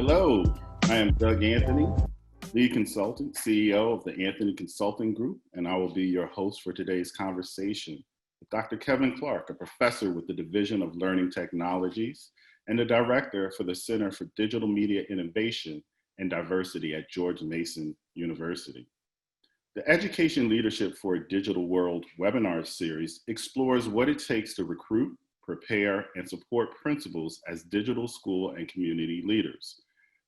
Hello, I am Doug Anthony, lead consultant, CEO of the Anthony Consulting Group, and I will be your host for today's conversation with Dr. Kevin Clark, a professor with the Division of Learning Technologies and the director for the Center for Digital Media Innovation and Diversity at George Mason University. The Education Leadership for a Digital World webinar series explores what it takes to recruit, prepare, and support principals as digital school and community leaders.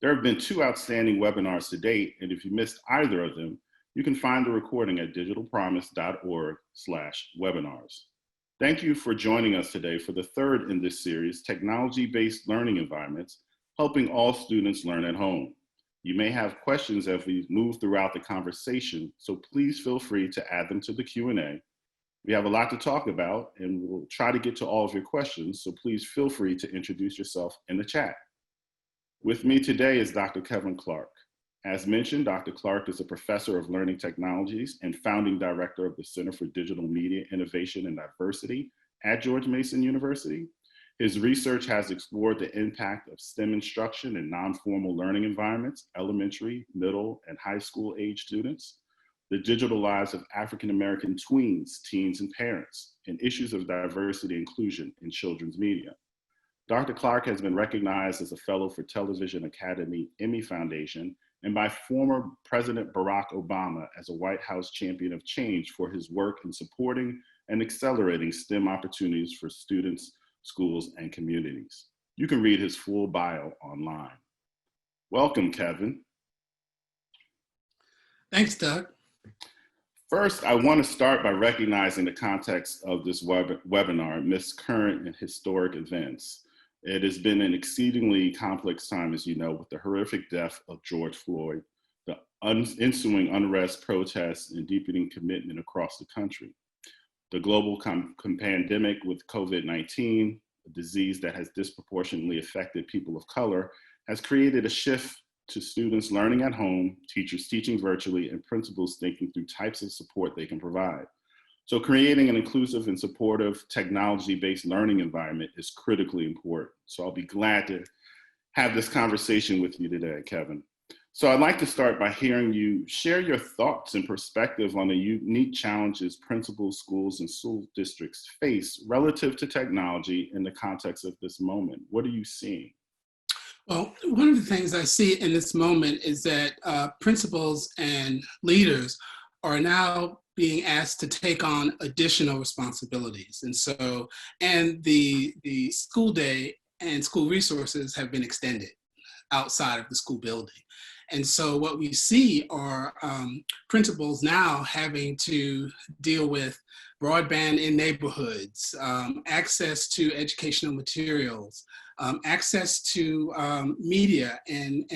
There have been 2 outstanding webinars to date, and if you missed either of them, you can find the recording at digitalpromise.org/webinars. Thank you for joining us today for the 3rd in this series, Technology-Based Learning Environments, Helping All Students Learn at Home. You may have questions as we move throughout the conversation, so please feel free to add them to the Q&A. We have a lot to talk about, and we'll try to get to all of your questions, so please feel free to introduce yourself in the chat. With me today is Dr. Kevin Clark. As mentioned, Dr. Clark is a professor of learning technologies and founding director of the Center for Digital Media Innovation and Diversity at George Mason University. His research has explored the impact of STEM instruction in non-formal learning environments, elementary, middle, and high school age students, the digital lives of African-American tweens, teens, and parents, and issues of diversity and inclusion in children's media. Dr. Clark has been recognized as a fellow for Television Academy Emmy Foundation and by former President Barack Obama as a White House champion of change for his work in supporting and accelerating STEM opportunities for students, schools, and communities. You can read his full bio online. Welcome, Kevin. Thanks, Doug. First, I want to start by recognizing the context of this webinar amidst current and historic events. It has been an exceedingly complex time, as you know, with the horrific death of George Floyd, the ensuing unrest, protests, and deepening commitment across the country. The global pandemic with COVID-19, a disease that has disproportionately affected people of color, has created a shift to students learning at home, teachers teaching virtually, and principals thinking through types of support they can provide. So creating an inclusive and supportive technology-based learning environment is critically important. So I'll be glad to have this conversation with you today, Kevin. So I'd like to start by hearing you share your thoughts and perspective on the unique challenges principals, schools, and school districts face relative to technology in the context of this moment. What are you seeing? Well, one of the things I see in this moment is that principals and leaders are now being asked to take on additional responsibilities. And the school day and school resources have been extended outside of the school building. And so what we see are principals now having to deal with broadband in neighborhoods, access to educational materials, access to media and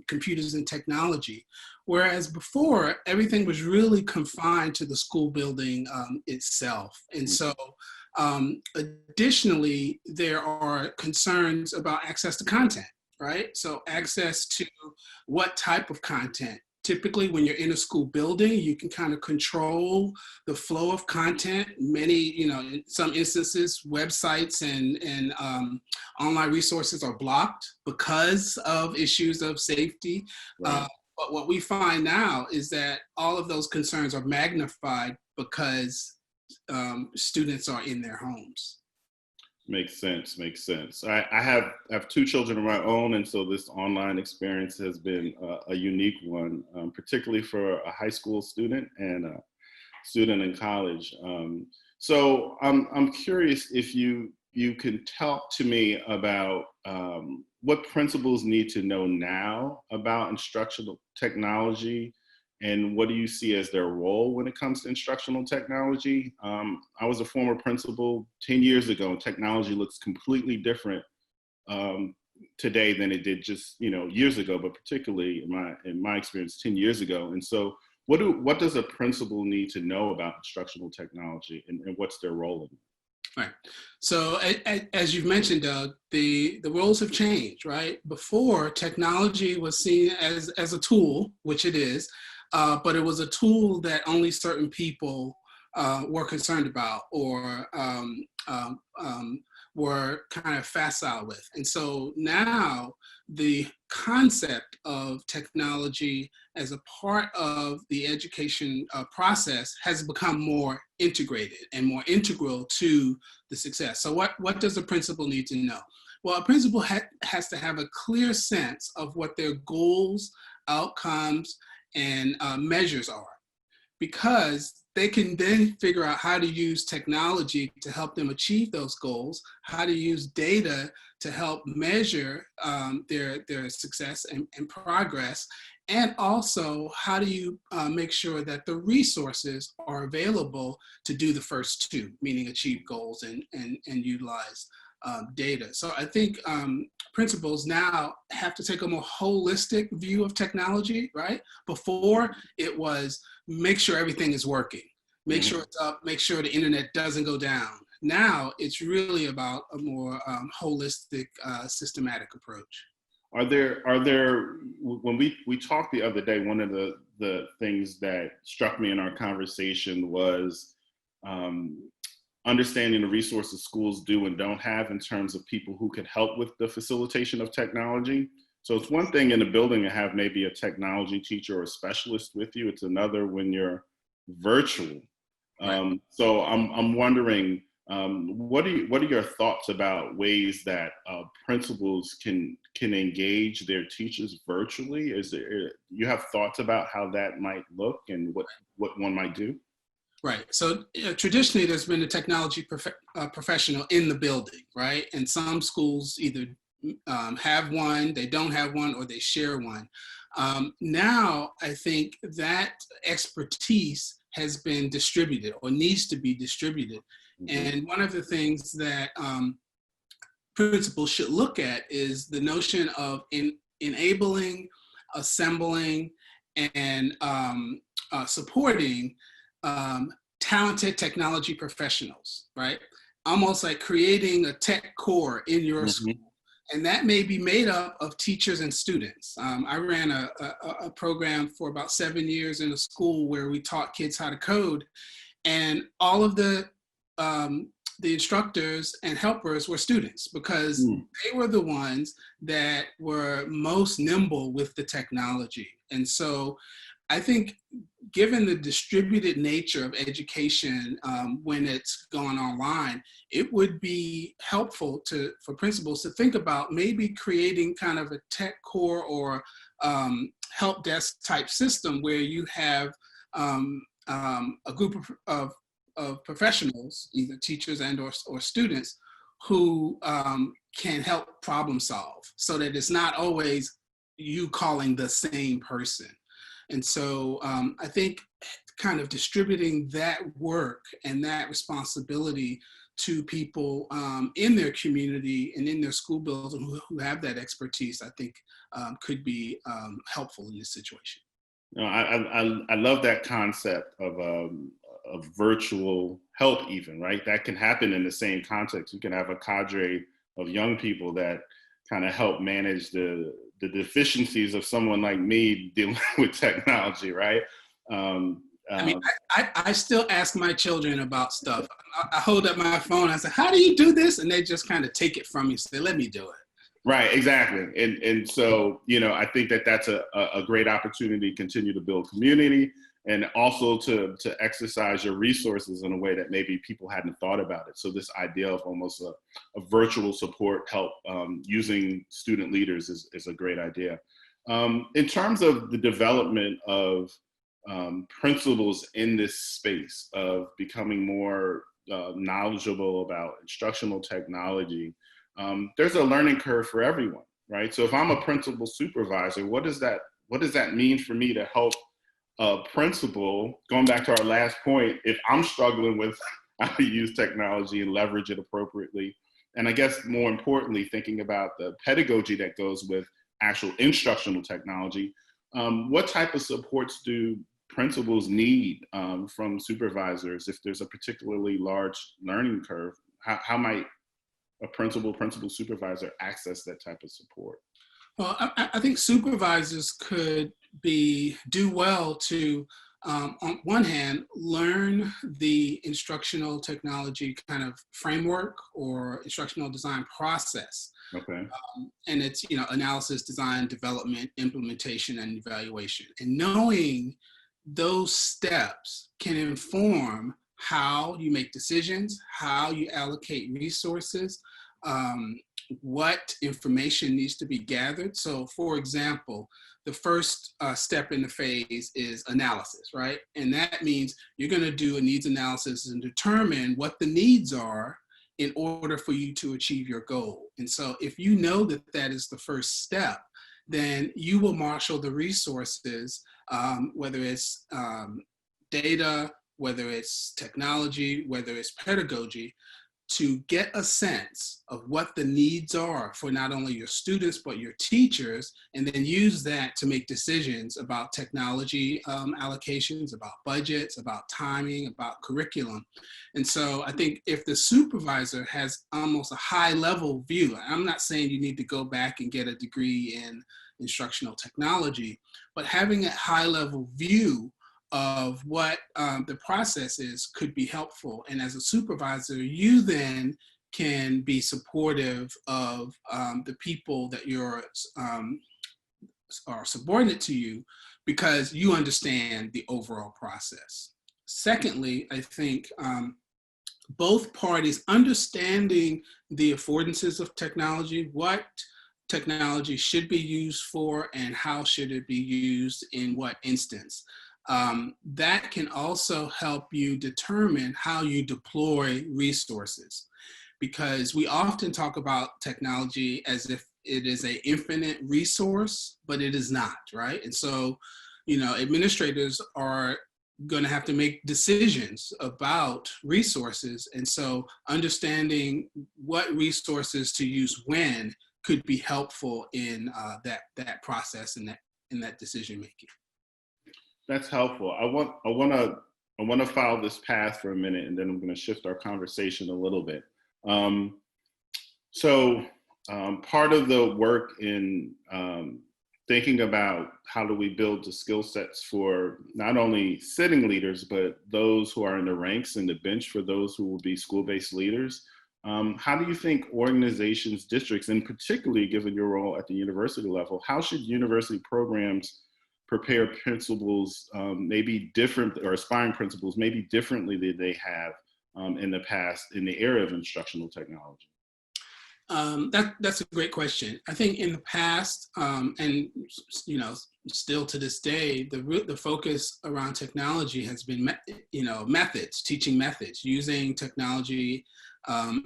computers and technology. Whereas before, everything was really confined to the school building itself. And so additionally, there are concerns about access to content, right? So access to what type of content. Typically, when you're in a school building, you can kind of control the flow of content. Many, in some instances, websites and online resources are blocked because of issues of safety. Right. But what we find now is that all of those concerns are magnified because students are in their homes. Makes sense. I have 2 children of my own, and so this online experience has been a unique one, particularly for a high school student and a student in college. So I'm curious if you can talk to me about what principals need to know now about instructional technology, and what do you see as their role when it comes to instructional technology? I was a former principal 10 years ago, and technology looks completely different today than it did just years ago, but particularly in my experience 10 years ago. And so what does a principal need to know about instructional technology, and what's their role in it? Right. So as you've mentioned, Doug, the roles have changed, right? Before, technology was seen as a tool, which it is, but it was a tool that only certain people were concerned about or were kind of facile with. And so now the concept of technology as a part of the education process has become more integrated and more integral to the success. So what does a principal need to know? Well, a principal has to have a clear sense of what their goals, outcomes, and measures are, because they can then figure out how to use technology to help them achieve those goals, how to use data to help measure their success and progress, and also how do you make sure that the resources are available to do the first two, meaning achieve goals and utilize data. So I think principals now have to take a more holistic view of technology, right? Before it was make sure everything is working, make sure it's up, make sure the internet doesn't go down. Now it's really about a more holistic, systematic approach. Are there when we talked the other day, one of the things that struck me in our conversation was understanding the resources schools do and don't have in terms of people who could help with the facilitation of technology. So it's one thing in a building to have maybe a technology teacher or a specialist with you. It's another when you're virtual. Right. So I'm wondering, what are your thoughts about ways that principals can engage their teachers virtually? You have thoughts about how that might look and what one might do? Right. So traditionally, there's been a technology professional in the building, right? And some schools either have one, they don't have one, or they share one. Now, I think that expertise has been distributed or needs to be distributed. And one of the things that principals should look at is the notion of enabling, assembling, and supporting talented technology professionals, right? Almost like creating a tech core in your school. And that may be made up of teachers and students. I ran a program for about 7 years in a school where we taught kids how to code, and all of the instructors and helpers were students, because they were the ones that were most nimble with the technology. And so I think given the distributed nature of education when it's gone online, it would be helpful for principals to think about maybe creating kind of a tech core or help desk type system where you have a group of professionals, either teachers and or students, who can help problem solve, so that it's not always you calling the same person. And so I think kind of distributing that work and that responsibility to people in their community and in their school building who have that expertise, I think could be helpful in this situation. No, I love that concept of virtual help even, right? That can happen in the same context. You can have a cadre of young people that kind of help manage the deficiencies of someone like me dealing with technology, right? I mean, I still ask my children about stuff. I hold up my phone, I say, how do you do this? And they just kind of take it from me, say, let me do it. Right, exactly. And so, I think that that's a great opportunity to continue to build community, and also to exercise your resources in a way that maybe people hadn't thought about it. So this idea of almost a virtual support help using student leaders is a great idea. In terms of the development of principals in this space of becoming more knowledgeable about instructional technology, there's a learning curve for everyone, right? So if I'm a principal supervisor, what does that mean for me to help a principal, going back to our last point, if I'm struggling with how to use technology and leverage it appropriately? And I guess more importantly, thinking about the pedagogy that goes with actual instructional technology, what type of supports do principals need from supervisors if there's a particularly large learning curve? How might a principal supervisor access that type of support? Well, I think supervisors could do well to on one hand, learn the instructional technology kind of framework or instructional design process. Okay. And it's, analysis, design, development, implementation, and evaluation. And knowing those steps can inform how you make decisions, how you allocate resources, what information needs to be gathered. So for example, the first step in the phase is analysis, right? And that means you're going to do a needs analysis and determine what the needs are in order for you to achieve your goal. And so if you know that that is the first step, then you will marshal the resources, whether it's data, whether it's technology, whether it's pedagogy, to get a sense of what the needs are for not only your students, but your teachers, and then use that to make decisions about technology allocations, about budgets, about timing, about curriculum. And so I think if the supervisor has almost a high level view, I'm not saying you need to go back and get a degree in instructional technology, but having a high level view of what the process is could be helpful. And as a supervisor, you then can be supportive of the people that are subordinate to you, because you understand the overall process. Secondly, I think both parties understanding the affordances of technology, what technology should be used for and how should it be used in what instance. That can also help you determine how you deploy resources, because we often talk about technology as if it is an infinite resource, but it is not, right? And so, administrators are going to have to make decisions about resources. And so understanding what resources to use when could be helpful in that process and that decision making. That's helpful. I want to follow this path for a minute, and then I'm going to shift our conversation a little bit. Part of the work in thinking about how do we build the skill sets for not only sitting leaders, but those who are in the ranks and the bench for those who will be school-based leaders. How do you think organizations, districts, and particularly given your role at the university level, how should university programs prepare principals, maybe different, or aspiring principals, maybe differently than they have in the past in the area of instructional technology? That's a great question. I think in the past, and still to this day, the focus around technology has been, methods, teaching methods, using technology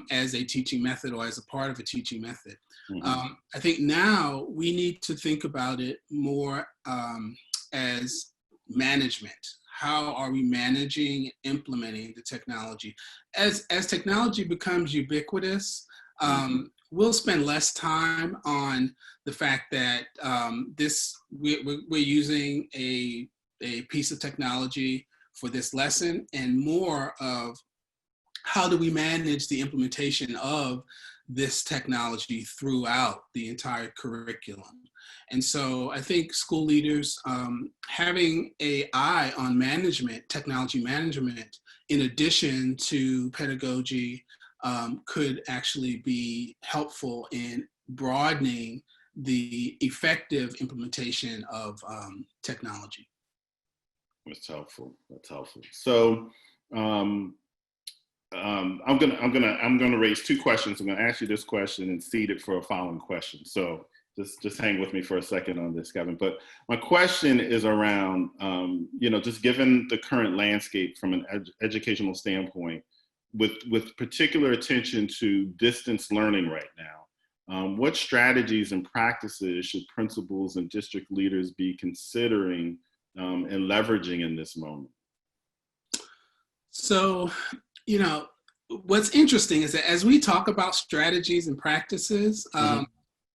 as a teaching method or as a part of a teaching method. Mm-hmm. I think now we need to think about it more as management. How are we managing, implementing the technology? As technology becomes ubiquitous, we'll spend less time on the fact that we're using a piece of technology for this lesson, and more of how do we manage the implementation of this technology throughout the entire curriculum. And so I think school leaders having an eye on management, technology management, in addition to pedagogy, could actually be helpful in broadening the effective implementation of technology. That's helpful. So I'm gonna raise two questions. I'm gonna ask you this question and seed it for a following question. So just hang with me for a second on this, Kevin. But my question is around, just given the current landscape from an educational standpoint, with particular attention to distance learning right now, what strategies and practices should principals and district leaders be considering and leveraging in this moment? So, what's interesting is that as we talk about strategies and practices,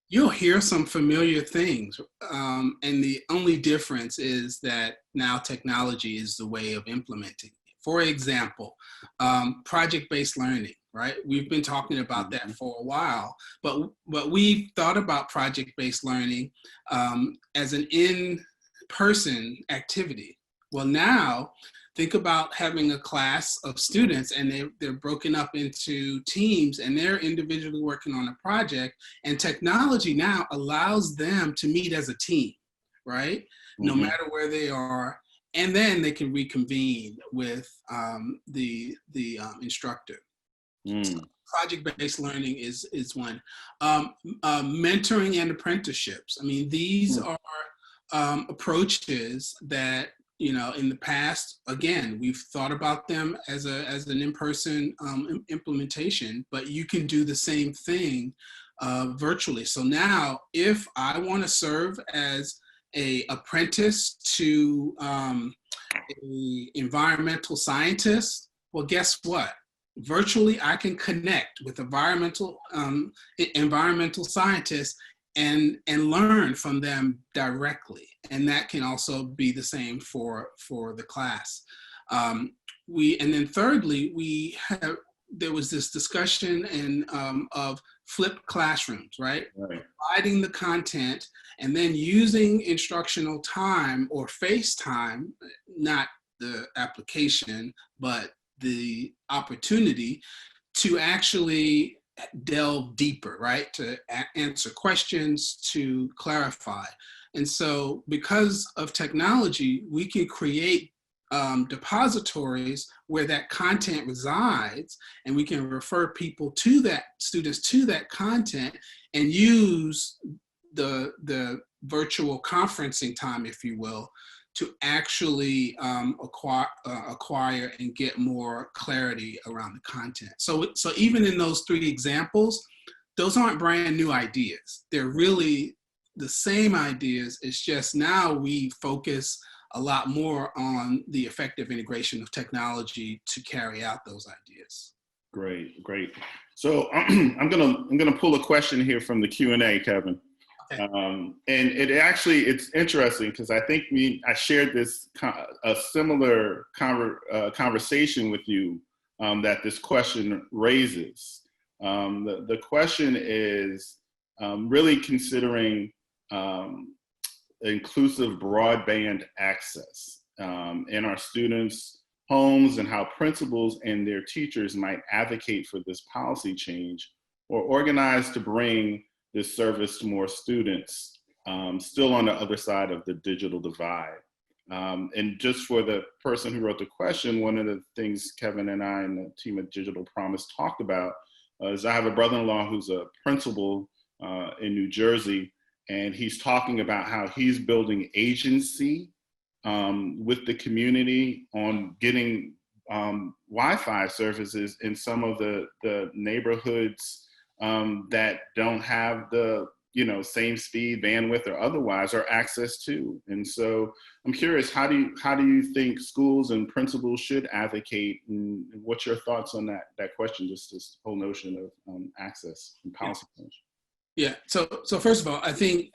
you'll hear some familiar things. And the only difference is that now technology is the way of implementing. For example, project-based learning, right? We've been talking about that for a while, but we've thought about project-based learning as an in-person activity. Well, now think about having a class of students and they're broken up into teams and they're individually working on a project, and technology now allows them to meet as a team, right? No Mm-hmm. matter where they are, and then they can reconvene with the instructor. Mm. Project-based learning is one. Mentoring and apprenticeships. I mean, these Mm. are approaches that, you know, in the past, again, we've thought about them as an in-person implementation, but you can do the same thing virtually. So now, if I want to serve as a apprentice to a environmental scientist, well, guess what? Virtually, I can connect with environmental scientists and learn from them directly. And that can also be the same for the class. And then thirdly, there was this discussion of flipped classrooms, right? Right. Providing the content and then using instructional time or face time, not the application, but the opportunity to actually delve deeper, right? To answer questions, to clarify. And so because of technology, we can create depositories where that content resides, and we can refer people to that, students to that content, and use the virtual conferencing time, if you will, to actually acquire and get more clarity around the content. So even in those three examples, those aren't brand new ideas. They're really the same ideas. It's just now we focus a lot more on the effective integration of technology to carry out those ideas. Great, great. So I'm gonna pull a question here from the Q&A, Kevin. Okay. And it's interesting because I think I shared a similar conversation with you that this question raises. The question is really considering inclusive broadband access in our students' homes, and how principals and their teachers might advocate for this policy change or organize to bring this service to more students, still on the other side of the digital divide. And just for the person who wrote the question, one of the things Kevin and I and the team at Digital Promise talked about is I have a brother-in-law who's a principal in New Jersey, and he's talking about how he's building agency with the community on getting Wi-Fi services in some of the neighborhoods that don't have the same speed, bandwidth, or otherwise, or access to. And so I'm curious, how do you think schools and principals should advocate, and what's your thoughts on that question, just this whole notion of access and policy change? Yeah. So first of all, I think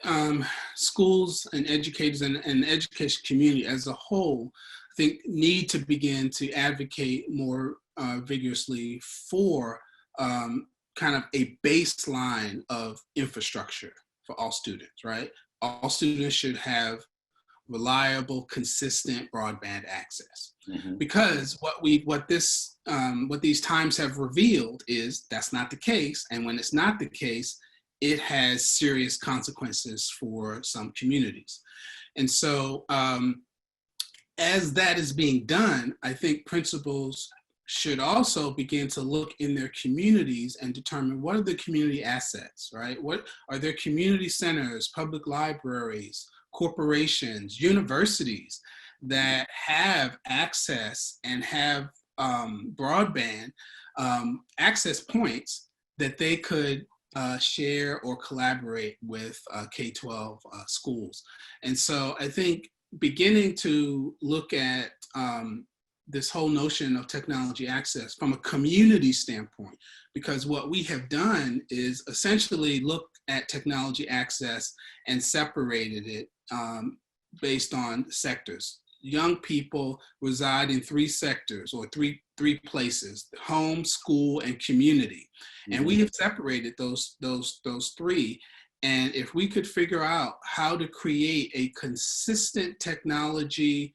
schools and educators and the education community as a whole, I think, need to begin to advocate more vigorously for kind of a baseline of infrastructure for all students, right? All students should have reliable, consistent broadband access. Mm-hmm. Because what these times have revealed is that's not the case, and when it's not the case, it has serious consequences for some communities. And so as that is being done, I think principals should also begin to look in their communities and determine what are the community assets, right? What are their community centers, public libraries, corporations, universities that have access and have broadband access points that they could share or collaborate with K-12 schools. And so I think beginning to look at this whole notion of technology access from a community standpoint, because what we have done is essentially look at technology access and separated it based on sectors. Young people reside in three sectors, or three places: home, school, and community. Mm-hmm. And we have separated those three. And if we could figure out how to create a consistent technology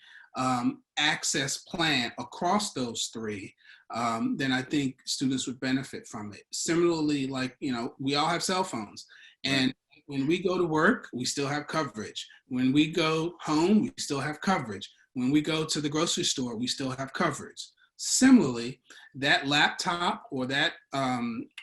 access plan across those three, then I think students would benefit from it. Similarly, like, we all have cell phones, and when we go to work, we still have coverage. When we go home, we still have coverage. When we go to the grocery store, we still have coverage. Similarly, that laptop or that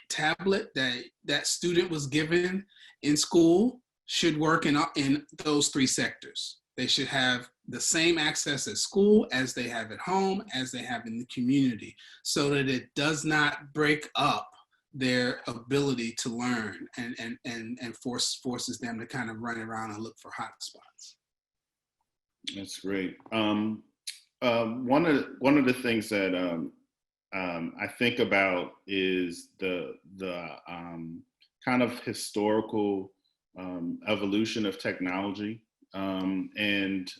tablet that student was given in school should work in those three sectors. They should have the same access at school as they have at home, as they have in the community, so that it does not break up their ability to learn and forces them to kind of run around and look for hotspots. That's great. One of the things that I think about is the kind of historical evolution of technology, and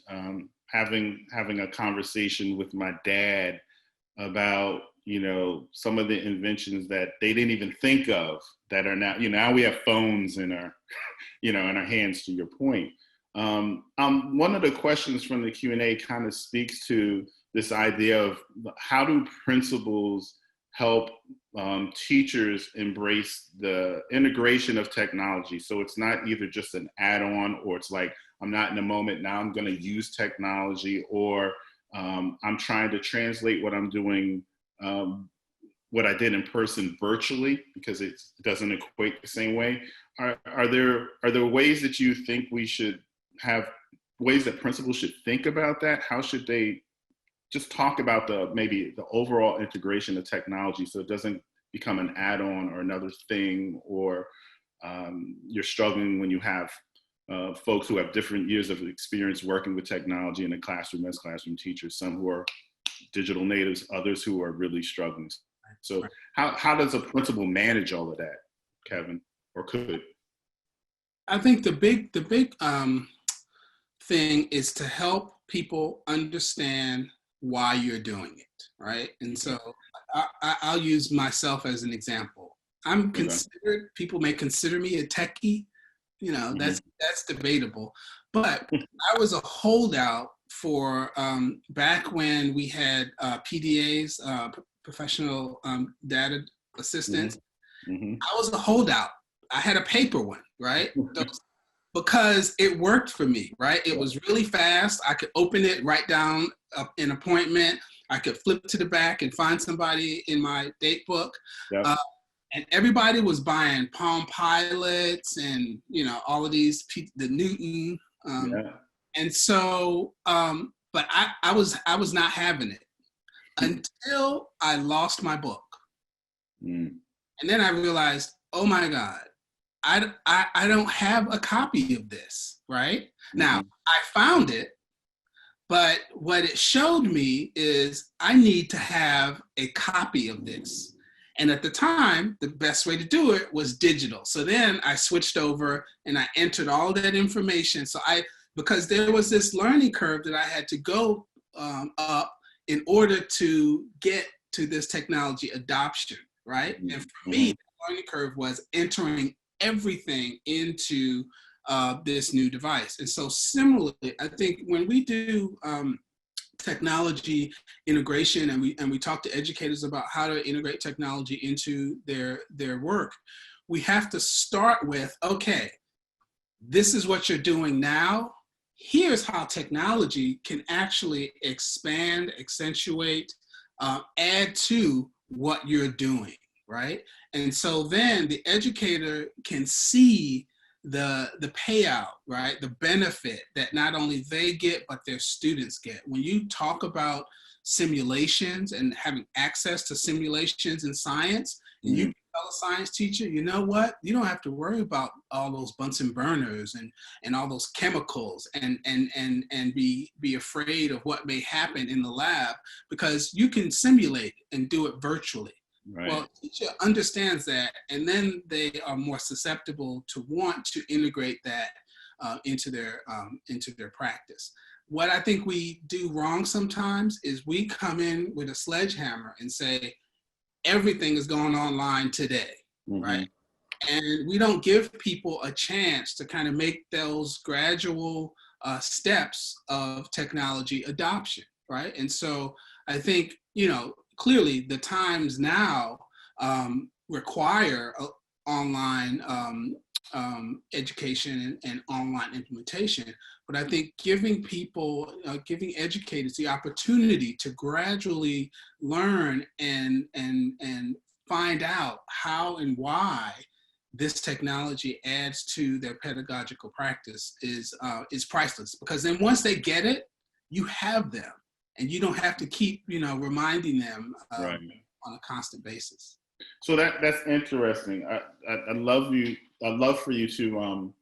having a conversation with my dad about some of the inventions that they didn't even think of that are now, now we have phones in our in our hands, to your point. One of the questions from the Q&A kind of speaks to this idea of how do principals help teachers embrace the integration of technology, so it's not either just an add-on, or it's like, I'm not in the moment, now I'm going to use technology, or I'm trying to translate what I'm doing, what I did in person virtually, because it doesn't equate the same way. Are there ways that you think we should have, ways that principals should think about that? How should they just talk about maybe the overall integration of technology, so it doesn't become an add-on or another thing, or you're struggling when you have folks who have different years of experience working with technology in the classroom as classroom teachers, some who are digital natives, others who are really struggling. So how does a principal manage all of that, Kevin, or could? I think the big thing is to help people understand why you're doing it, right? And so I'll use myself as an example. I'm considered, people may consider me a techie, that's debatable. But I was a holdout for back when we had PDAs, professional data assistants. I was a holdout. I had a paper one, right? Because it worked for me, right? It was really fast. I could open it, write down an appointment. I could flip to the back and find somebody in my date book. Yep. And everybody was buying Palm Pilots and, all of these, the Newton. And so, but I was not having it until I lost my book. And then I realized, oh my God, I don't have a copy of this, right? Now, I found it, but what it showed me is I need to have a copy of this. And at the time, the best way to do it was digital. So then I switched over and I entered all that information. So because there was this learning curve that I had to go up in order to get to this technology adoption, right? And for me, the learning curve was entering everything into this new device. And so similarly, I think when we do technology integration and we talk to educators about how to integrate technology into their work, we have to start with, okay, this is what you're doing now. Here's how technology can actually expand, accentuate, add to what you're doing, right? And so then the educator can see the payout, right? The benefit that not only they get, but their students get. When you talk about simulations and having access to simulations in science, and you tell a science teacher, you know what? You don't have to worry about all those Bunsen burners and all those chemicals and be afraid of what may happen in the lab, because you can simulate and do it virtually. Right. Well, the teacher understands that, and then they are more susceptible to want to integrate that into their practice. What I think we do wrong sometimes is we come in with a sledgehammer and say, everything is going online today, right? And we don't give people a chance to kind of make those gradual steps of technology adoption, right? And so I think, clearly the times now require online education and online implementation. But I think giving people, giving educators the opportunity to gradually learn and find out how and why this technology adds to their pedagogical practice is priceless. Because then once they get it, you have them, and you don't have to keep reminding them Right. on a constant basis. So that's interesting. I'd love for you to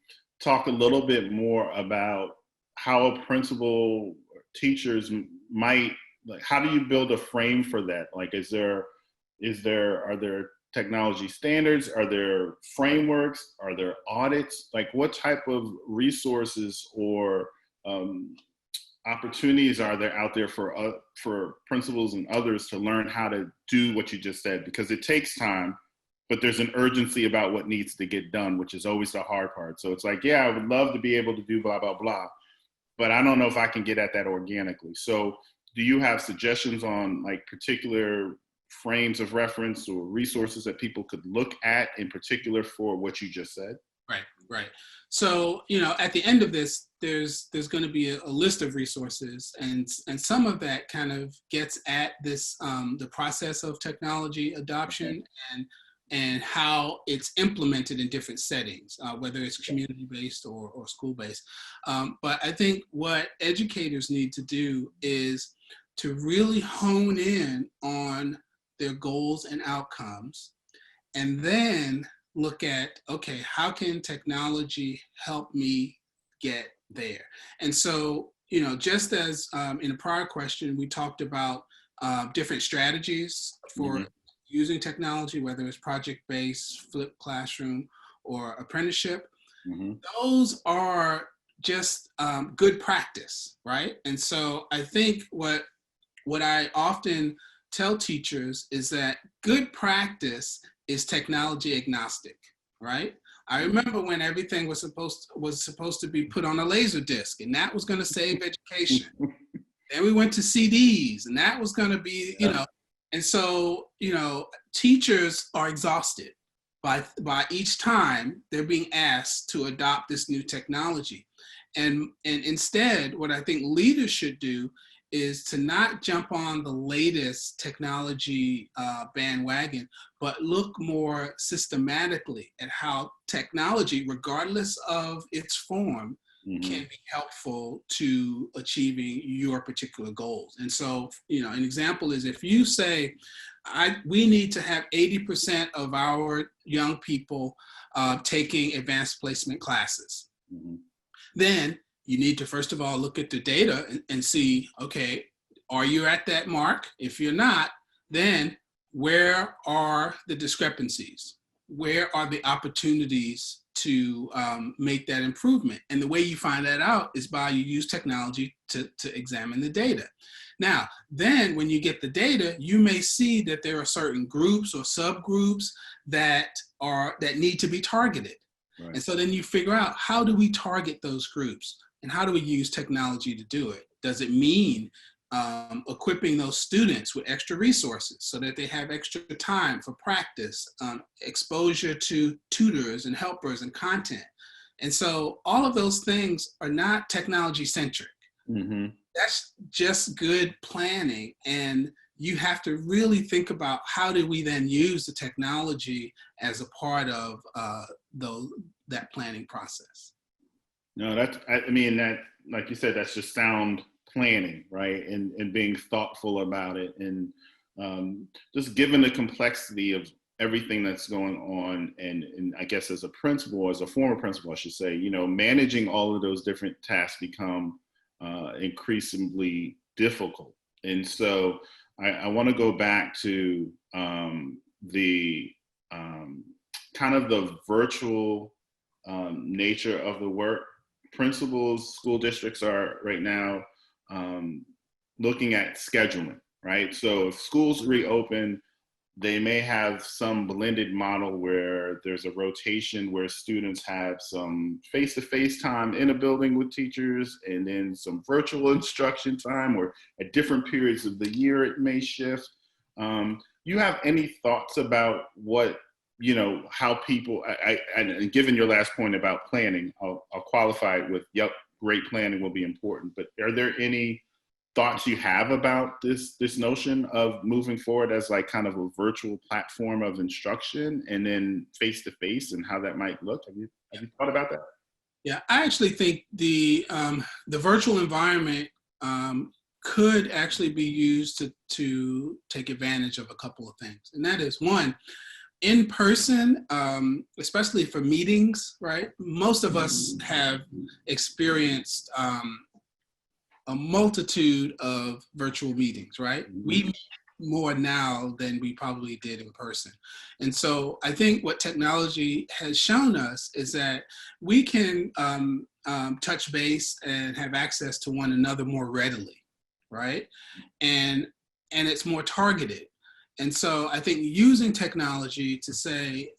talk a little bit more about how a principal, teachers might, like, how do you build a frame for that? Like, are there technology standards? Are there frameworks? Are there audits? Like, what type of resources or opportunities are there out there for principals and others to learn how to do what you just said? Because it takes time, but there's an urgency about what needs to get done, which is always the hard part. So it's like, yeah, I would love to be able to do blah, blah, blah, but I don't know if I can get at that organically. So do you have suggestions on like particular frames of reference or resources that people could look at in particular for what you just said? Right. So, at the end of this, there's going to be a list of resources, and some of that kind of gets at this, the process of technology adoption, and how it's implemented in different settings, whether it's community-based or school-based. But I think what educators need to do is to really hone in on their goals and outcomes, and then look at, okay, how can technology help me get there? And so, just as in a prior question, we talked about different strategies for using technology, whether it's project-based, flipped classroom, or apprenticeship. Those are just good practice, right? And so I think what I often tell teachers is that good practice is technology agnostic, right? I remember when everything was supposed to be put on a laser disc, and that was going to save education. Then we went to CDs, and that was going to be, and so, teachers are exhausted by each time they're being asked to adopt this new technology. And instead, what I think leaders should do is to not jump on the latest technology bandwagon, but look more systematically at how technology, regardless of its form, can be helpful to achieving your particular goals. And so, an example is if you say, we need to have 80% of our young people taking advanced placement classes, then you need to, first of all, look at the data and see, okay, are you at that mark? If you're not, then where are the discrepancies? Where are the opportunities to make that improvement? And the way you find that out is by you use technology to examine the data. Now, then when you get the data, you may see that there are certain groups or subgroups that need to be targeted. Right. And so then you figure out, how do we target those groups? And how do we use technology to do it? Does it mean equipping those students with extra resources so that they have extra time for practice, exposure to tutors and helpers and content? And so all of those things are not technology centric. That's just good planning. And you have to really think about, how do we then use the technology as a part of that planning process? No, that, like you said, that's just sound planning, right? And being thoughtful about it. And just given the complexity of everything that's going on, and I guess as a principal, as a former principal, I should say, managing all of those different tasks become increasingly difficult. And so I want to go back to the kind of the virtual nature of the work. Principals, school districts are right now looking at scheduling, right? So if schools reopen, they may have some blended model where there's a rotation where students have some face-to-face time in a building with teachers and then some virtual instruction time, or at different periods of the year it may shift. You have any thoughts about what, how people, and given your last point about planning, I'll qualify it with, yep, great planning will be important, but are there any thoughts you have about this notion of moving forward as like kind of a virtual platform of instruction and then face to face, and how that might look? Have you thought about that? Yeah, I actually think the virtual environment could actually be used to take advantage of a couple of things, and that is, one, in person, especially for meetings, right? Most of us have experienced a multitude of virtual meetings, right? We meet more now than we probably did in person. And so I think what technology has shown us is that we can touch base and have access to one another more readily, right? And it's more targeted. And so I think using technology to say,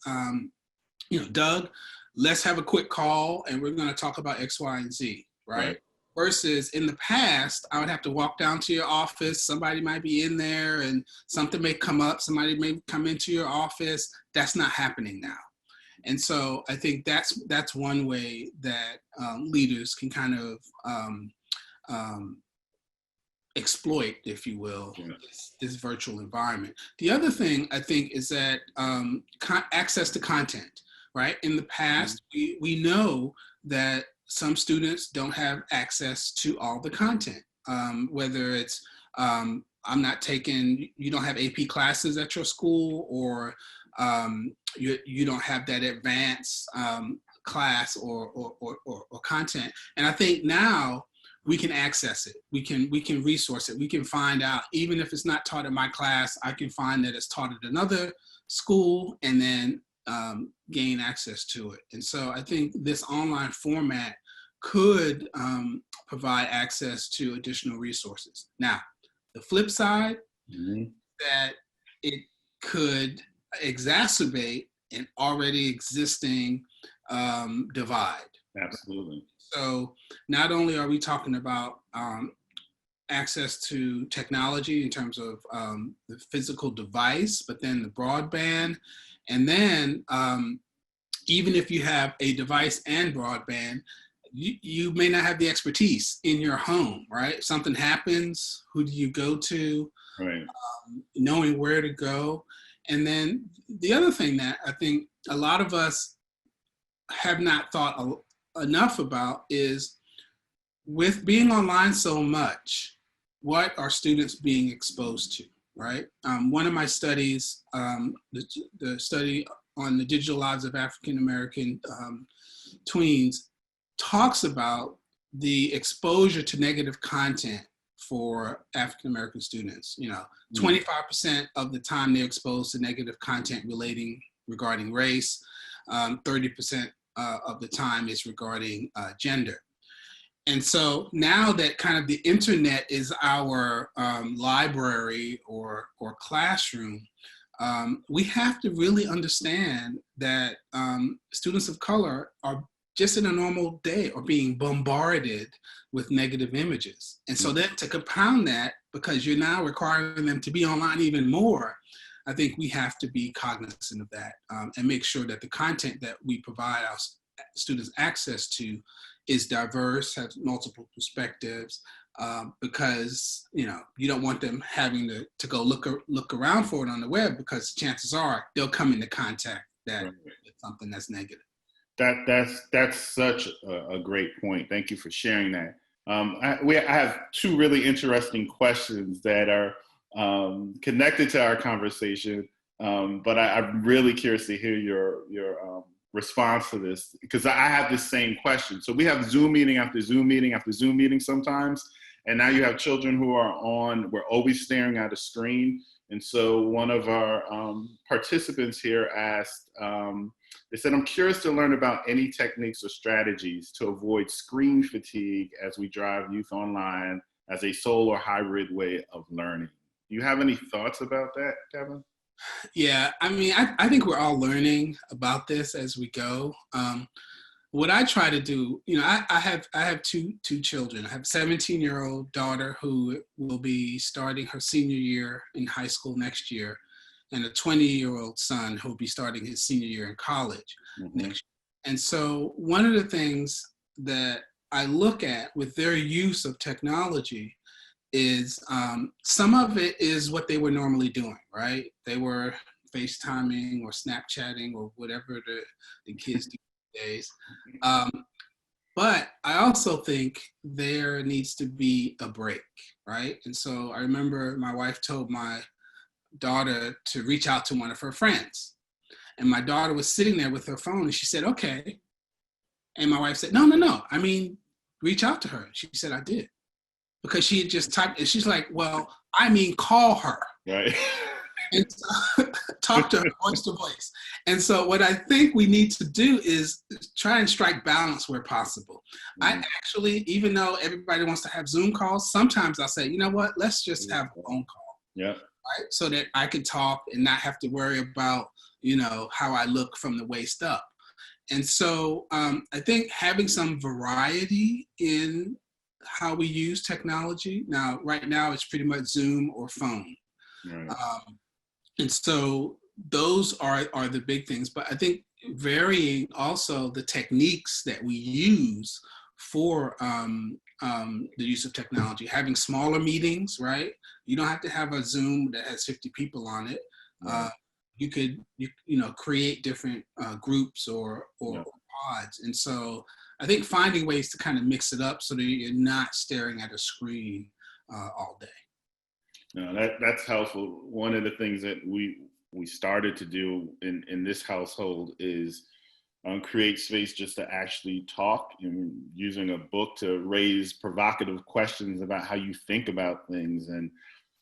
Doug, let's have a quick call and we're going to talk about X, Y, and Z, right? Versus in the past, I would have to walk down to your office. Somebody might be in there and something may come up. Somebody may come into your office. That's not happening now. And so I think that's one way that leaders can kind of exploit, if you will, this virtual environment. The other thing I think is that access to content, right? In the past, we know that some students don't have access to all the content, whether it's, you don't have AP classes at your school, or you don't have that advanced class or content. And I think now we can access it. We can resource it. We can find out, even if it's not taught in my class, I can find that it's taught at another school and then gain access to it. And so I think this online format could provide access to additional resources. Now, the flip side, that it could exacerbate an already existing divide. Absolutely. So not only are we talking about access to technology in terms of the physical device, but then the broadband, and then even if you have a device and broadband, you may not have the expertise in your home, right? If something happens, who do you go to? Right. Knowing where to go. And then the other thing that I think a lot of us have not thought enough about is, with being online so much, what are students being exposed to, right? One of my studies, the study on the digital lives of African-American tweens, talks about the exposure to negative content for African-American students. 25% of the time they're exposed to negative content regarding race, 30% of the time is regarding gender. And so now that kind of the internet is our library or classroom, we have to really understand that students of color are just in a normal day are being bombarded with negative images. And so then to compound that, because you're now requiring them to be online even more, I think we have to be cognizant of that and make sure that the content that we provide our students access to is diverse, has multiple perspectives, because you don't want them having to go look around for it on the web, because chances are they'll come into contact with something that's negative. That's such a great point. Thank you for sharing that. I have two really interesting questions that are connected to our conversation, but I'm really curious to hear your response to this, because I have the same question. So we have Zoom meeting after Zoom meeting after Zoom meeting sometimes, and now you have children who are we're always staring at a screen. And so one of our participants here asked, they said, I'm curious to learn about any techniques or strategies to avoid screen fatigue as we drive youth online as a sole or hybrid way of learning. Do you have any thoughts about that, Kevin? Yeah, I mean, I think we're all learning about this as we go. What I try to do, I have two children. I have a 17-year-old daughter who will be starting her senior year in high school next year, and a 20-year-old son who will be starting his senior year in college Mm-hmm. next year. And so one of the things that I look at with their use of technology is some of it is what they were normally doing, right? They were FaceTiming or Snapchatting or whatever the kids do these days. Um, but I also think there needs to be a break, right? And so I remember my wife told my daughter to reach out to one of her friends. And my daughter was sitting there with her phone and she said, okay. And my wife said, no, no, no. I mean, reach out to her. She said, I did. Because she had just typed, and she's like, well, I mean, call her. Right. And talk to her voice to voice. And so what I think we need to do is try and strike balance where possible. Mm-hmm. I actually, even though everybody wants to have Zoom calls, sometimes I'll say, you know what, let's just have a phone call, Yeah. right? So that I can talk and not have to worry about, how I look from the waist up. And so I think having some variety in how we use technology. Now, right now, it's pretty much Zoom or phone. Right. And so those are the big things. But I think varying also the techniques that we use for the use of technology, having smaller meetings, right? You don't have to have a Zoom that has 50 people on it. Right. You could, create different groups or Yeah. pods. And so I think finding ways to kind of mix it up so that you're not staring at a screen all day. No, that's helpful. One of the things that we started to do in this household is create space just to actually talk, and using a book to raise provocative questions about how you think about things, and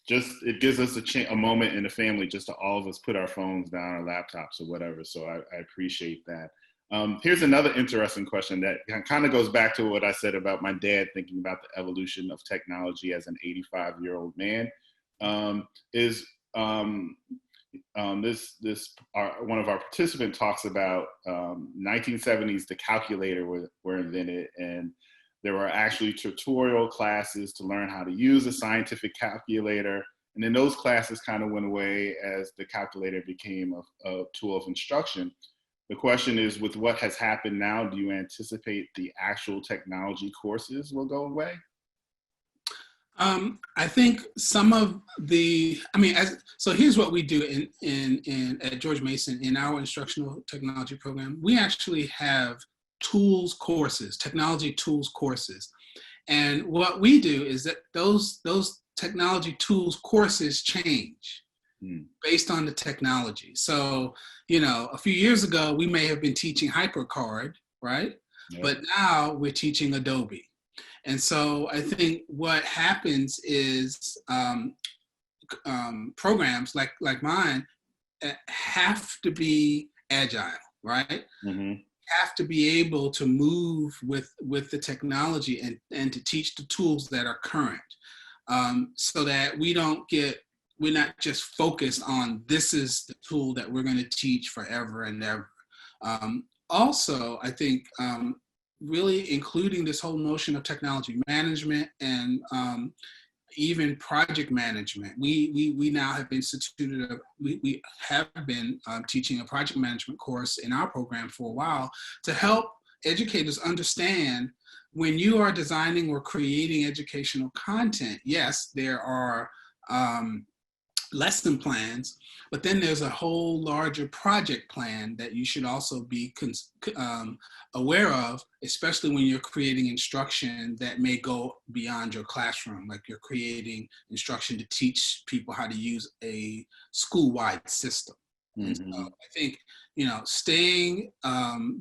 just it gives us a moment in the family just to all of us put our phones down, our laptops or whatever. So I appreciate that. Here's another interesting question that kind of goes back to what I said about my dad thinking about the evolution of technology as an 85-year-old man. Is this one of our participants talks about 1970s, the calculator were invented, and there were actually tutorial classes to learn how to use a scientific calculator. And then those classes kind of went away as the calculator became a tool of instruction. The question is, with what has happened now, do you anticipate the actual technology courses will go away? I think some of so here's what we do at George Mason in our instructional technology program. We actually have tools courses, technology tools courses. And what we do is that those technology tools courses change based on the technology. So, a few years ago, we may have been teaching HyperCard, right? Yep. But now we're teaching Adobe. And so I think what happens is programs like mine have to be agile, right? Mm-hmm. Have to be able to move with the technology and to teach the tools that are current, so that we're not just focused on this is the tool that we're going to teach forever and ever. Also, I think really including this whole notion of technology management and even project management. We now have instituted, we have been teaching a project management course in our program for a while to help educators understand when you are designing or creating educational content, yes, there are lesson plans, but then there's a whole larger project plan that you should also be aware of, especially when you're creating instruction that may go beyond your classroom, like you're creating instruction to teach people how to use a school-wide system. Mm-hmm. And so I think,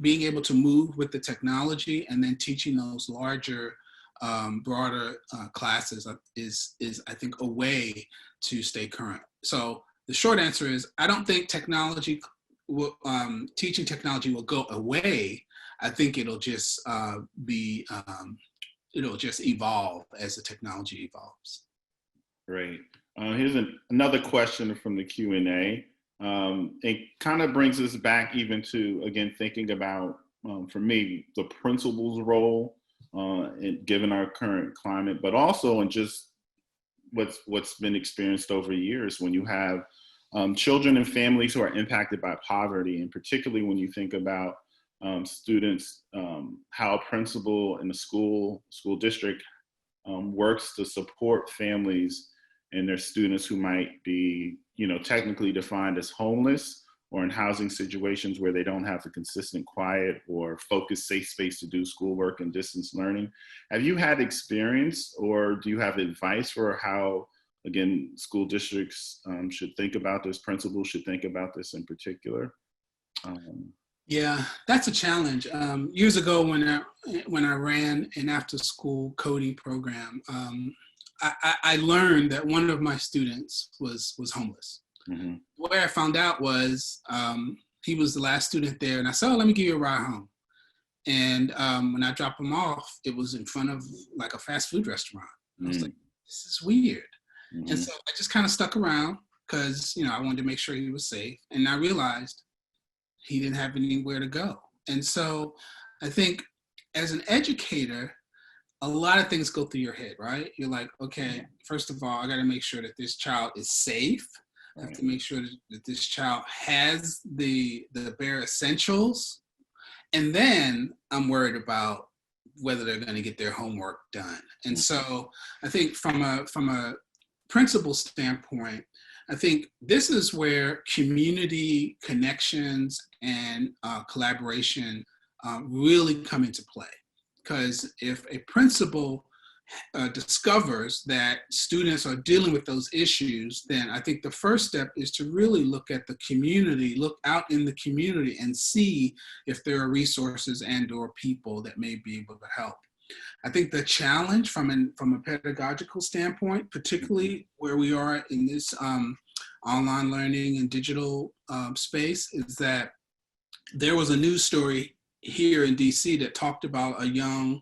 being able to move with the technology and then teaching those larger, broader classes is I think a way to stay current. So the short answer is I don't think technology teaching technology will go away. I think it'll just it'll just evolve as the technology evolves. Great. Here's another question from the Q&A. It kind of brings us back even to, again, thinking about, for me, the principal's role given our current climate, but also in just what's been experienced over years when you have children and families who are impacted by poverty, and particularly when you think about students, how a principal in the school district works to support families and their students who might be, technically defined as homeless or in housing situations where they don't have the consistent quiet or focused safe space to do schoolwork and distance learning. Have you had experience, or do you have advice for how, again, school districts should think about this, principals should think about this in particular? Yeah, that's a challenge. Years ago, when I ran an after-school coding program, I learned that one of my students was homeless. Mm-hmm. The way I found out was he was the last student there, and I said, "Oh, let me give you a ride home." And when I dropped him off, it was in front of like a fast food restaurant. I was like, "This is weird." Mm-hmm. And so I just kind of stuck around because I wanted to make sure he was safe, and I realized he didn't have anywhere to go. And so I think as an educator, a lot of things go through your head, right? You're like, okay, first of all, I got to make sure that this child is safe. I have to make sure that this child has the bare essentials. And then I'm worried about whether they're going to get their homework done. And so I think from a principal standpoint, I think this is where community connections and collaboration really come into play. Because if a principal discovers that students are dealing with those issues, then I think the first step is to really look at the community, look out in the community and see if there are resources and or people that may be able to help. I think the challenge from a pedagogical standpoint, particularly where we are in this online learning and digital space, is that there was a news story here in DC that talked about a young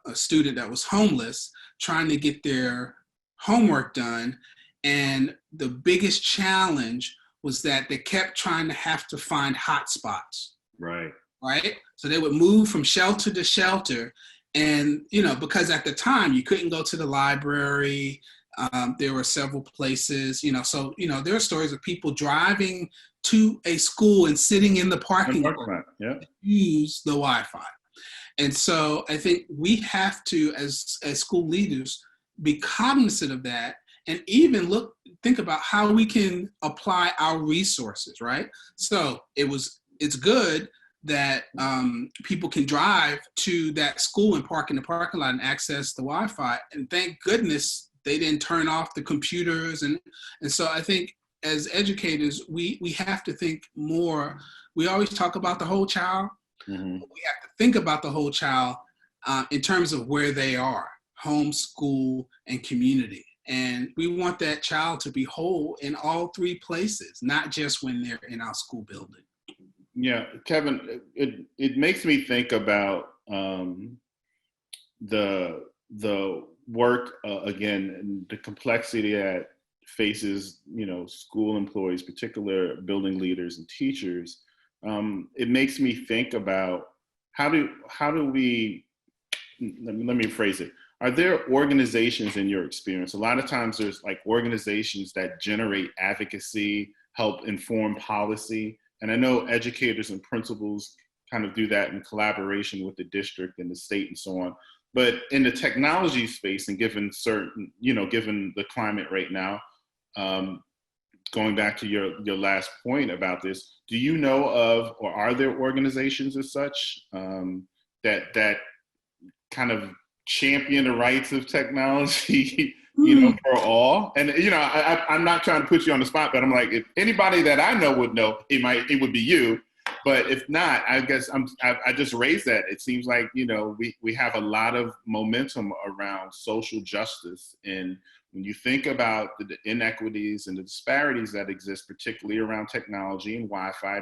a student that was homeless trying to get their homework done. And the biggest challenge was that they kept trying to have to find hotspots. Right. Right. So they would move from shelter to shelter. And, because at the time you couldn't go to the library, there were several places, so, there are stories of people driving to a school and sitting in the parking lot to use the Wi-Fi. And so I think we have to, as school leaders, be cognizant of that and even think about how we can apply our resources, right? So it's good that people can drive to that school and park in the parking lot and access the Wi-Fi. And thank goodness they didn't turn off the computers. And so I think as educators, we have to think more. We always talk about the whole child. Mm-hmm. We have to think about the whole child in terms of where they are, home, school, and community. And we want that child to be whole in all three places, not just when they're in our school building. Yeah, Kevin, it makes me think about the work, again, and the complexity that faces, school employees, particular building leaders and teachers. It makes me think about how do we, let me phrase it. Are there organizations in your experience? A lot of times there's like organizations that generate advocacy, help inform policy. And I know educators and principals kind of do that in collaboration with the district and the state and so on. But in the technology space, and given the climate right now, going back to your last point about this, do you know of, or are there organizations as such that kind of champion the rights of technology, for all? And I'm not trying to put you on the spot, but I'm like, if anybody that I know would know, it would be you. But if not, I guess I just raised that. It seems like we have a lot of momentum around social justice, and when you think about the inequities and the disparities that exist, particularly around technology and Wi-Fi,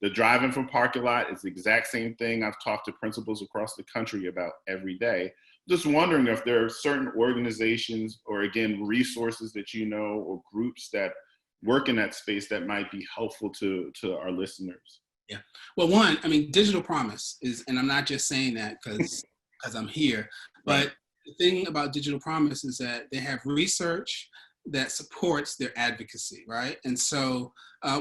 the driving from parking lot is the exact same thing I've talked to principals across the country about every day. Just wondering if there are certain organizations or, again, resources that or groups that work in that space that might be helpful to our listeners? Yeah. Well, one, I mean, Digital Promise is, and I'm not just saying that because I'm here, Right. but the thing about Digital Promise is that they have research that supports their advocacy, right? And so,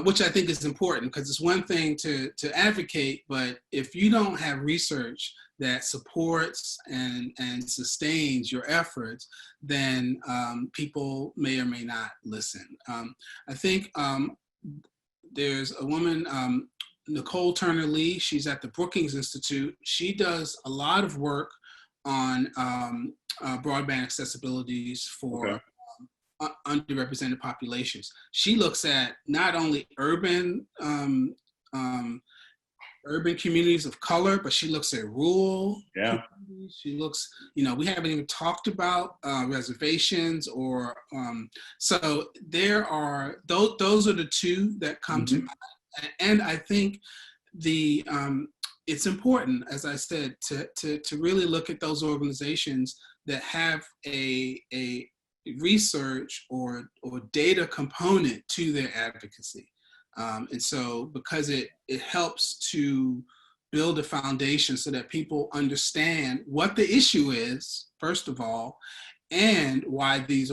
which I think is important, because it's one thing to advocate, but if you don't have research that supports and sustains your efforts, then people may or may not listen. I think there's a woman, Nicole Turner Lee. She's at the Brookings Institute. She does a lot of work on broadband accessibilities for underrepresented populations. She looks at not only urban communities of color, but she looks at rural communities. She looks, we haven't even talked about reservations or, so there are, those are the two that come to mind. And I think it's important, as I said, to really look at those organizations that have a research or data component to their advocacy. And so, because it helps to build a foundation so that people understand what the issue is, first of all, and why this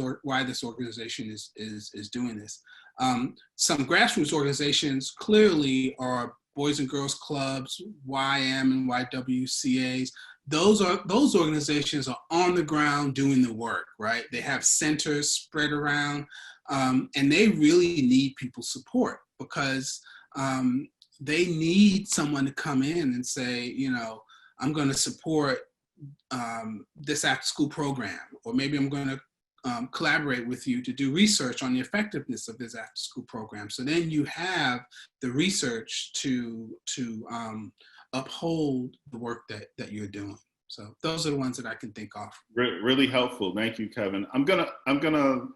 organization is doing this. Some grassroots organizations clearly are Boys and Girls Clubs, YM and YWCAs. Those organizations are on the ground doing the work, right? They have centers spread around, and they really need people's support, because they need someone to come in and say, I'm going to support this after-school program, or maybe I'm going to collaborate with you to do research on the effectiveness of this after-school program. So then you have the research to uphold the work that you're doing. So those are the ones that I can think of. Really helpful. Thank you, Kevin. I'm gonna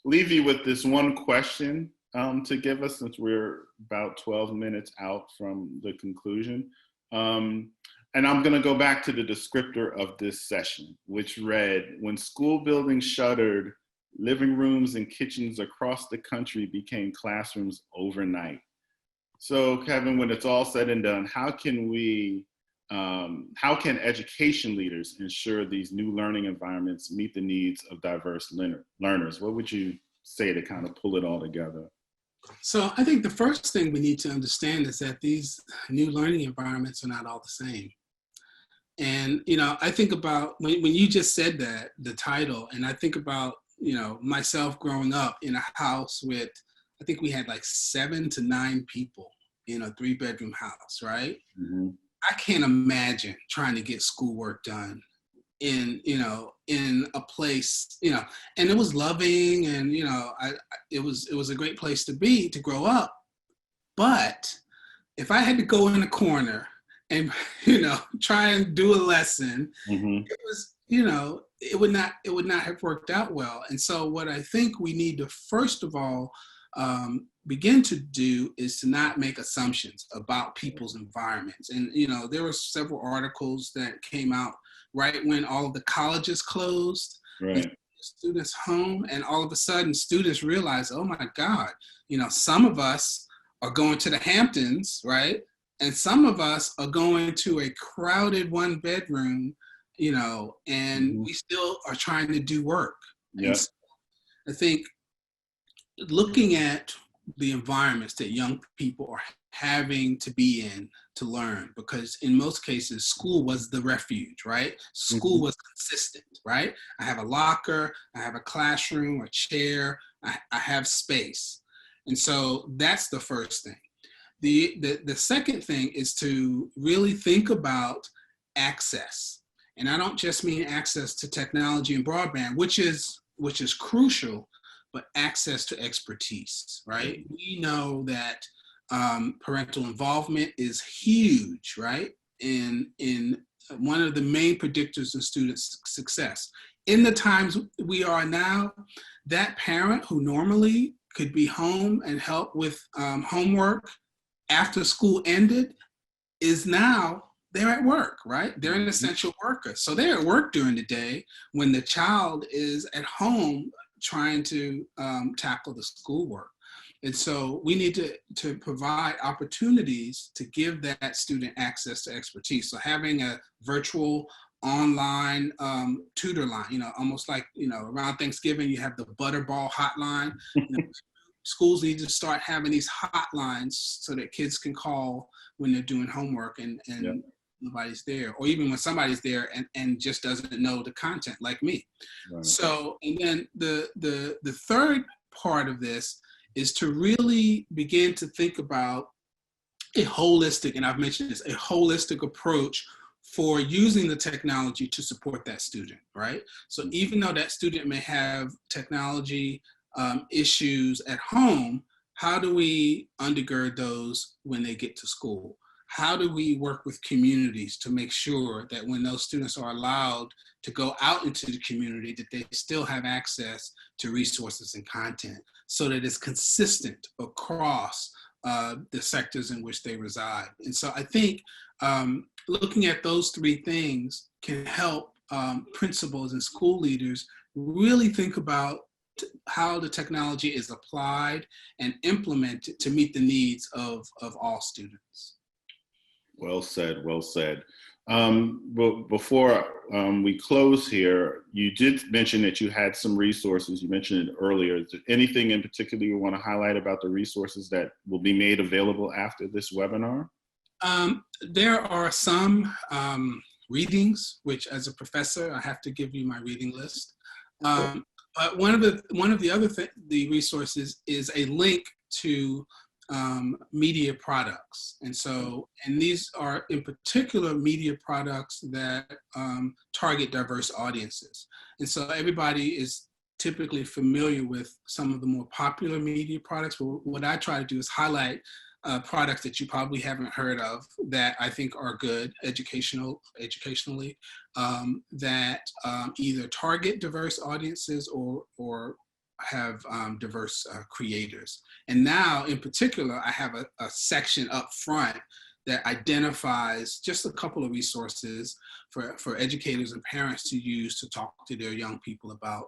leave you with this one question to give us, since we're about 12 minutes out from the conclusion. And I'm gonna go back to the descriptor of this session, which read, when school buildings shuttered, living rooms and kitchens across the country became classrooms overnight. So Kevin, when it's all said and done, how can education leaders ensure these new learning environments meet the needs of diverse learners? What would you say to kind of pull it all together? So I think the first thing we need to understand is that these new learning environments are not all the same. And, I think about when you just said that, the title, and I think about, myself growing up in a house with, I think we had like 7 to 9 people in a 3-bedroom house, right? Mm-hmm. I can't imagine trying to get schoolwork done in a place, and it was loving, and, it was a great place to grow up. But if I had to go in a corner and, try and do a lesson, it was, it would not have worked out well. And so what I think we need to, first of all, begin to do is to not make assumptions about people's environments. And, there were several articles that came out right when all of the colleges closed, right, students home, and all of a sudden students realized, oh my God, some of us are going to the Hamptons, right? And some of us are going to a crowded 1-bedroom, and we still are trying to do work. Yeah. So I think looking at the environments that young people are having to be in to learn, because in most cases, school was the refuge, right? School was consistent, right? I have a locker, I have a classroom, a chair, I have space. And so that's the first thing. The second thing is to really think about access. And I don't just mean access to technology and broadband, which is crucial, but access to expertise, right? We know that parental involvement is huge, right? In one of the main predictors of students' success. In the times we are now, that parent who normally could be home and help with homework after school ended is now, they're at work, right? They're an essential worker. So they're at work during the day when the child is at home trying to tackle the schoolwork. And so we need to provide opportunities to give that student access to expertise. So having a virtual online tutor line, almost like, around Thanksgiving, you have the Butterball hotline. Schools need to start having these hotlines so that kids can call when they're doing homework and Yep. nobody's there, or even when somebody's there and just doesn't know the content like me. Right. So, and then the third part of this is to really begin to think about a holistic, and I've mentioned this, a holistic approach for using the technology to support that student, right? So even though that student may have technology issues at home, how do we undergird those when they get to school? How do we work with communities to make sure that when those students are allowed to go out into the community, that they still have access to resources and content so that it's consistent across the sectors in which they reside? And so I think looking at those three things can help principals and school leaders really think about how the technology is applied and implemented to meet the needs of all students. Well said, well said. But before we close here, you did mention that you had some resources. You mentioned it earlier. Is there anything in particular you want to highlight about the resources that will be made available after this webinar? There are some readings, which as a professor, I have to give you my reading list. But one of the other the resources is a link to media products. And these are in particular media products that target diverse audiences. And so everybody is typically familiar with some of the more popular media products, but what I try to do is highlight products that you probably haven't heard of that I think are good educationally, that either target diverse audiences or have diverse creators. And now in particular, I have a section up front that identifies just a couple of resources for educators and parents to use to talk to their young people about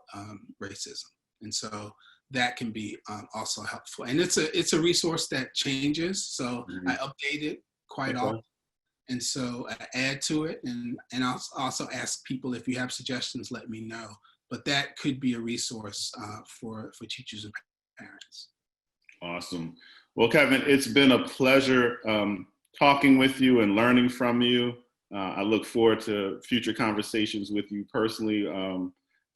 racism. And so that can be also helpful. And it's a resource that changes. So I update it quite often. And so I add to it, and I'll also ask people, if you have suggestions, let me know. But that could be a resource for teachers and parents. Awesome. Well, Kevin, it's been a pleasure talking with you and learning from you. I look forward to future conversations with you personally.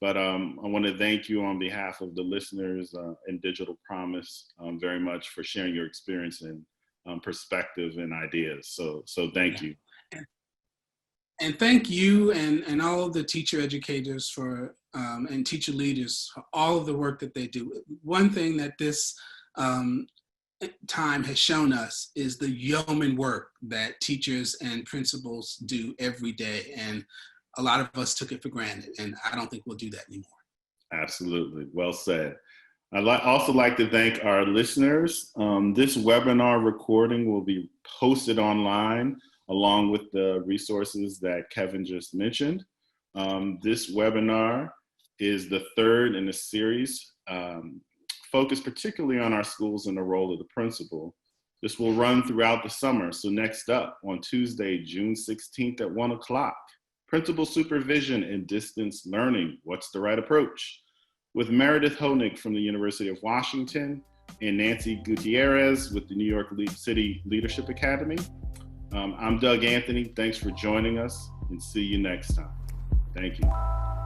But I want to thank you on behalf of the listeners and Digital Promise very much for sharing your experience and perspective and ideas. So thank you. And thank you and all of the teacher educators for and teacher leaders for all of the work that they do. One thing that this time has shown us is the yeoman work that teachers and principals do every day. And a lot of us took it for granted, and I don't think we'll do that anymore. Absolutely. Well said. I'd also like to thank our listeners. This webinar recording will be posted online along with the resources that Kevin just mentioned. This webinar is the third in a series focused particularly on our schools and the role of the principal. This will run throughout the summer. So next up on Tuesday, June 16th at 1 o'clock, Principal Supervision and Distance Learning, What's the Right Approach? With Meredith Honig from the University of Washington and Nancy Gutierrez with the New York City Leadership Academy. I'm Doug Anthony. Thanks for joining us, and see you next time. Thank you.